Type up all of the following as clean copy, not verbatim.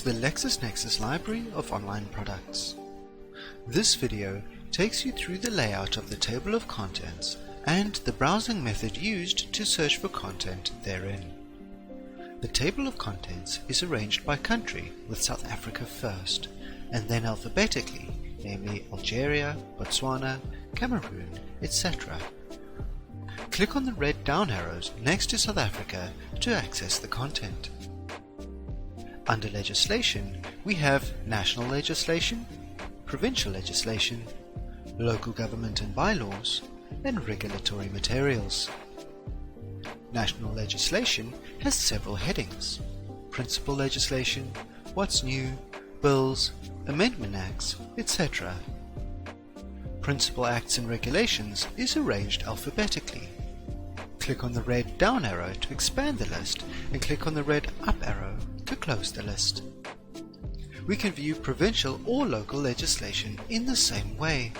to the LexisNexis library of online products. This video takes you through the layout of the table of contents and the browsing method used to search for content therein. The table of contents is arranged by country, with South Africa first, and then alphabetically, namely Algeria, Botswana, Cameroon, etc. Click on the red down arrows next to South Africa to access the content. Under legislation, we have national legislation, provincial legislation, local government and bylaws, and regulatory materials. National legislation has several headings: principal legislation, what's new, bills, amendment acts, etc. Principal acts and regulations is arranged alphabetically. Click on the red down arrow to expand the list and click on the red up arrow to close the list. We can view provincial or local legislation in the same way.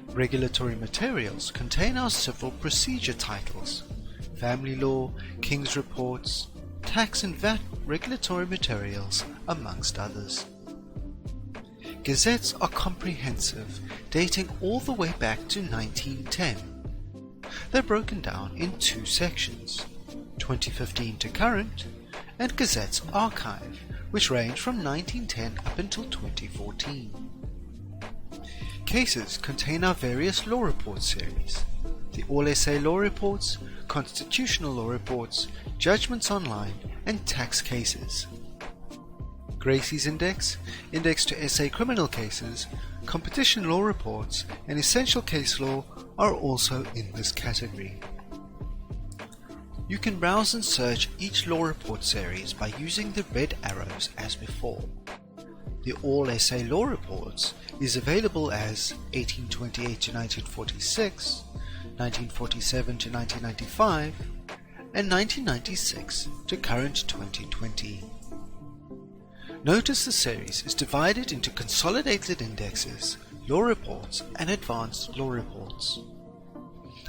Regulatory materials contain our civil procedure titles, family law, King's reports, tax and VAT regulatory materials, amongst others. Gazettes are comprehensive, dating all the way back to 1910. They're broken down in two sections, 2015 to current, and Gazette's archive, which range from 1910 up until 2014. Cases contain our various law report series, the All SA Law Reports, Constitutional Law Reports, Judgments Online, and Tax Cases. Gracie's Index, Index to SA Criminal Cases, Competition Law Reports, and Essential Case Law are also in this category. You can browse and search each law report series by using the red arrows as before. The All SA Law Reports is available as 1828 to 1946, 1947 to 1995, and 1996 to current 2020. Notice the series is divided into consolidated indexes, law reports, and advanced law reports.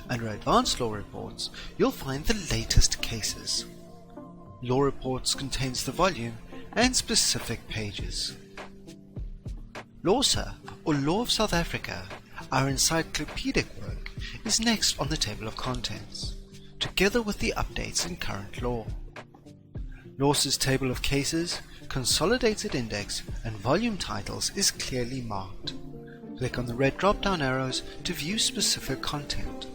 Under Advanced Law Reports, you'll find the latest cases. Law Reports contains the volume and specific pages. LAWSA, or Law of South Africa, our encyclopedic work, is next on the table of contents, together with the updates in current law. LAWSA's table of cases, consolidated index, and volume titles is clearly marked. Click on the red drop-down arrows to view specific content.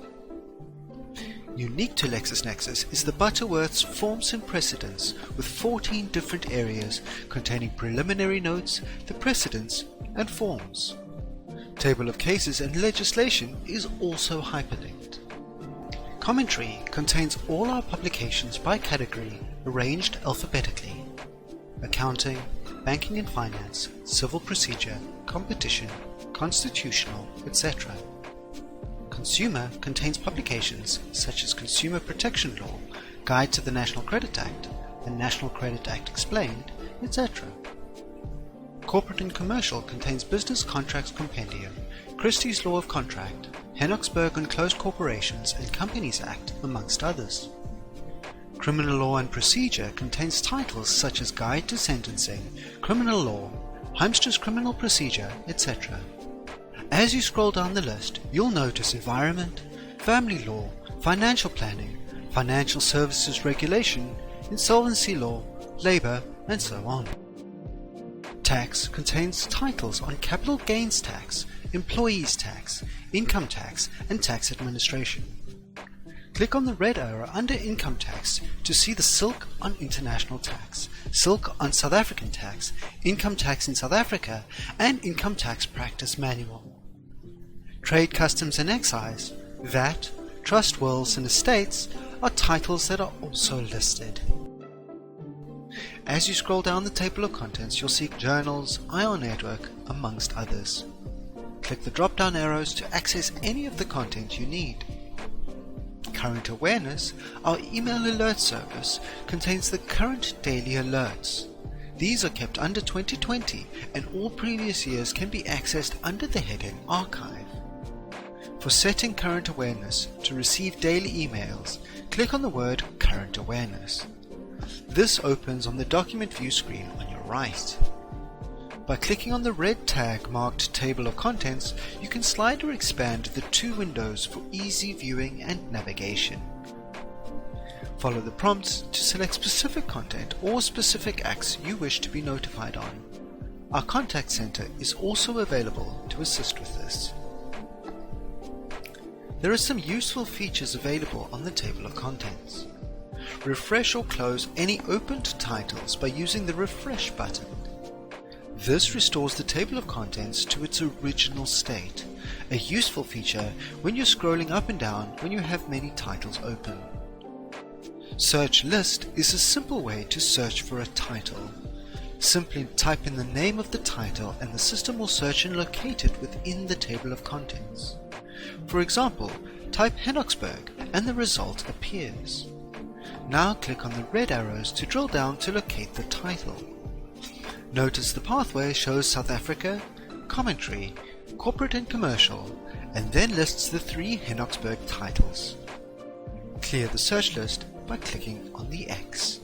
Unique to LexisNexis is the Butterworth's Forms and Precedents, with 14 different areas containing preliminary notes, the precedents, and forms. Table of cases and legislation is also hyperlinked. Commentary contains all our publications by category, arranged alphabetically: accounting, banking and finance, civil procedure, competition, constitutional, etc. Consumer contains publications such as Consumer Protection Law, Guide to the National Credit Act, the National Credit Act Explained, etc. Corporate and Commercial contains Business Contracts Compendium, Christie's Law of Contract, Henoksburg and Closed Corporations and Companies Act, amongst others. Criminal Law and Procedure contains titles such as Guide to Sentencing, Criminal Law, Heimstra's Criminal Procedure, etc. As you scroll down the list, you'll notice Environment, Family Law, Financial Planning, Financial Services Regulation, Insolvency Law, Labour, and so on. Tax contains titles on capital gains tax, employees tax, income tax, and tax administration. Click on the red arrow under Income Tax to see the Silk on International Tax, Silk on South African Tax, Income Tax in South Africa, and Income Tax Practice Manual. Trade, Customs and Excise, VAT, Trust Wills and Estates are titles that are also listed. As you scroll down the table of contents, you'll see Journals, IR Network, amongst others. Click the drop-down arrows to access any of the content you need. Current Awareness, our email alert service, contains the current daily alerts. These are kept under 2020 and all previous years can be accessed under the heading Archive. For setting current awareness to receive daily emails, click on the word Current Awareness. This opens on the document view screen on your right. By clicking on the red tag marked Table of Contents, you can slide or expand the two windows for easy viewing and navigation. Follow the prompts to select specific content or specific acts you wish to be notified on. Our contact center is also available to assist with this. There are some useful features available on the Table of Contents. Refresh or close any opened titles by using the Refresh button. This restores the table of contents to its original state, a useful feature when you're scrolling up and down when you have many titles open. Search List is a simple way to search for a title. Simply type in the name of the title and the system will search and locate it within the table of contents. For example, type Henoksburg and the result appears. Now click on the red arrows to drill down to locate the title. Notice the pathway shows South Africa, Commentary, Corporate and Commercial, and then lists the 3 Henoksburg titles. Clear the search list by clicking on the X.